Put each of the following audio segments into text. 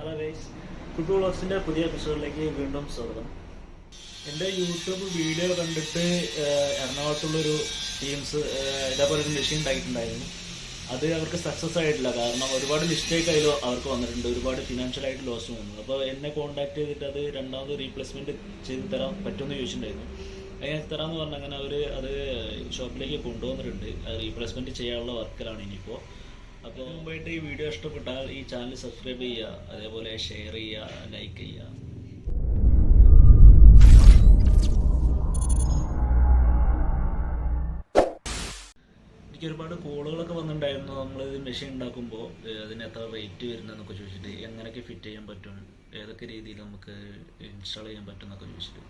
Hello guys, Kuttu വ്ളോഗ്സിൻ്റെ പുതിയ എപ്പിസോഡിലേക്ക് വീണ്ടും സ്വാഗതം. എൻ്റെ യൂട്യൂബ് വീഡിയോ കണ്ടിട്ട് എറണാകുളത്തുള്ളൊരു ടീംസ് ഇതേപോലെ ഒരു മെഷീൻ ഉണ്ടാക്കിയിട്ടുണ്ടായിരുന്നു. അത് അവർക്ക് സക്സസ് ആയിട്ടില്ല. കാരണം ഒരുപാട് മിസ്റ്റേക്ക് അതിൽ അവർക്ക് വന്നിട്ടുണ്ട്, ഒരുപാട് ഫിനാൻഷ്യലായിട്ട് ലോസ് വന്നു. അപ്പോൾ എന്നെ കോൺടാക്ട് ചെയ്തിട്ട് അത് രണ്ടാമത് റീപ്ലേസ്മെൻറ്റ് ചെയ്ത് തരാൻ പറ്റുമെന്ന് ചോദിച്ചിട്ടുണ്ടായിരുന്നു. അങ്ങനെ തരാമെന്ന് പറഞ്ഞാൽ അങ്ങനെ അവർ അത് ഷോപ്പിലേക്ക് കൊണ്ടുവന്നിട്ടുണ്ട്. റീപ്ലേസ്മെൻറ്റ് ചെയ്യാനുള്ള വർക്കിലാണ് ഇനിയിപ്പോൾ. അപ്പോൾ മുമ്പായിട്ട് ഈ വീഡിയോ ഇഷ്ടപ്പെട്ടാൽ ഈ ചാനൽ സബ്സ്ക്രൈബ് ചെയ്യുക, അതേപോലെ ഷെയർ ചെയ്യുക, ലൈക്ക് ചെയ്യുക. എനിക്ക് ഒരുപാട് കോളുകളൊക്കെ വന്നിട്ടുണ്ടായിരുന്നു. നമ്മളിത് മെഷീൻ ഉണ്ടാക്കുമ്പോൾ അതിന് എത്ര റേറ്റ് വരുന്നതെന്നൊക്കെ ചോദിച്ചിട്ട്, എങ്ങനെയൊക്കെ ഫിറ്റ് ചെയ്യാൻ പറ്റും, ഏതൊക്കെ രീതിയിൽ നമുക്ക് ഇൻസ്റ്റാൾ ചെയ്യാൻ പറ്റും എന്നൊക്കെ ചോദിച്ചിട്ട്.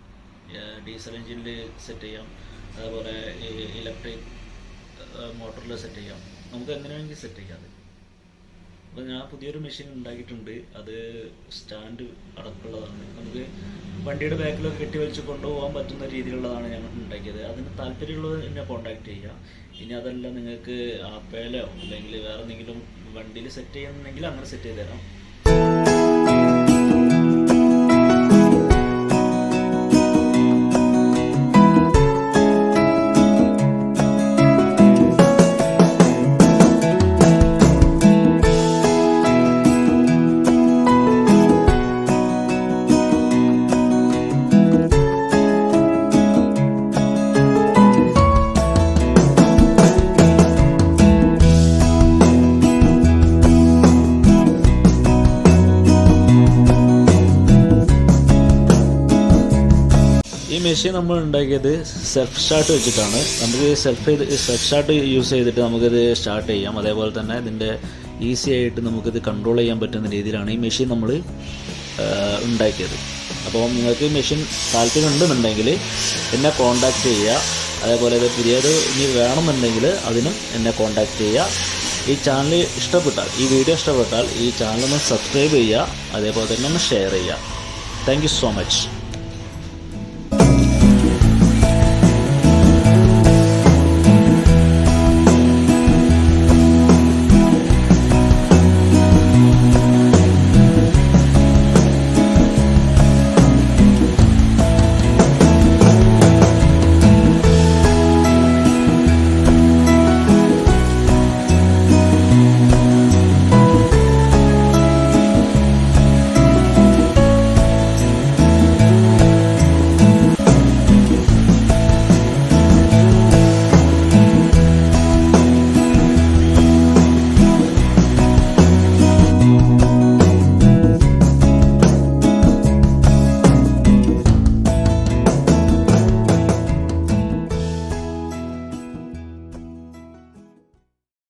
ഡീസൽ എഞ്ചിനിൽ സെറ്റ് ചെയ്യാം, അതേപോലെ ഇലക്ട്രിക് മോട്ടറിൽ സെറ്റ് ചെയ്യാം, നമുക്ക് എങ്ങനെ വേണമെങ്കിൽ സെറ്റ് ചെയ്യാം. അപ്പോൾ ഞാൻ പുതിയൊരു മെഷീൻ ഉണ്ടാക്കിയിട്ടുണ്ട്. അത് സ്റ്റാൻഡ് അടക്കമുള്ളതാണ്. നമുക്ക് വണ്ടിയുടെ ബാക്കിലൊക്കെ കെട്ടി വലിച്ച് കൊണ്ടുപോകാൻ പറ്റുന്ന രീതിയിലുള്ളതാണ് ഞാൻ ഉണ്ടാക്കിയത്. അതിന് താല്പര്യമുള്ളത് എന്നെ കോൺടാക്ട് ചെയ്യുക. ഇനി അതല്ല നിങ്ങൾക്ക് ആപ്പയിലോ അല്ലെങ്കിൽ വേറെ എന്തെങ്കിലും വണ്ടിയിൽ സെറ്റ് ചെയ്യുന്നുണ്ടെങ്കിൽ അങ്ങനെ സെറ്റ് ചെയ്ത് തരാം. ഈ മെഷീൻ നമ്മൾ ഉണ്ടാക്കിയത് സെൽഫ് സ്റ്റാർട്ട് വെച്ചിട്ടാണ്. നമുക്ക് സെൽഫ് സ്റ്റാർട്ട് യൂസ് ചെയ്തിട്ട് നമുക്കിത് സ്റ്റാർട്ട് ചെയ്യാം. അതേപോലെ തന്നെ ഇതിൻ്റെ ഈസി ആയിട്ട് നമുക്കിത് കൺട്രോൾ ചെയ്യാൻ പറ്റുന്ന രീതിയിലാണ് ഈ മെഷീൻ നമ്മൾ ഉണ്ടാക്കിയത്. അപ്പോൾ നിങ്ങൾക്ക് മെഷീൻ താല്പര്യം ഉണ്ടെന്നുണ്ടെങ്കിൽ എന്നെ കോൺടാക്റ്റ് ചെയ്യുക. അതേപോലെ ഇത് പുതിയത് ഇനി വേണമെന്നുണ്ടെങ്കിൽ അതിനും എന്നെ കോൺടാക്റ്റ് ചെയ്യുക. ഈ ചാനൽ ഇഷ്ടപ്പെട്ടാൽ, ഈ വീഡിയോ ഇഷ്ടപ്പെട്ടാൽ ഈ ചാനലൊന്ന് സബ്സ്ക്രൈബ് ചെയ്യുക, അതേപോലെ തന്നെ ഒന്ന് ഷെയർ ചെയ്യുക. Thank you so much.